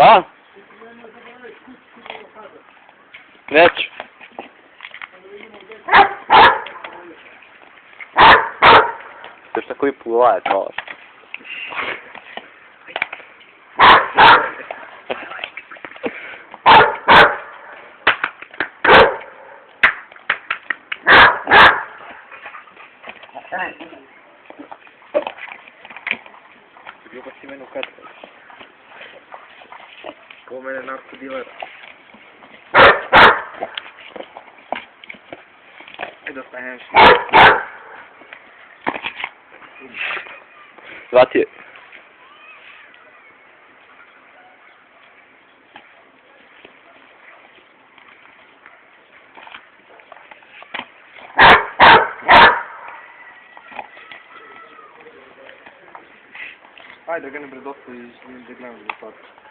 A? Neću. Još tako i pogledaj, malo. Ljubav si mene ukratila. Ko mene narkodilera. Ajde ostaneš. Zvati je. Ajde, ga ne predosta i da gledam rezultate.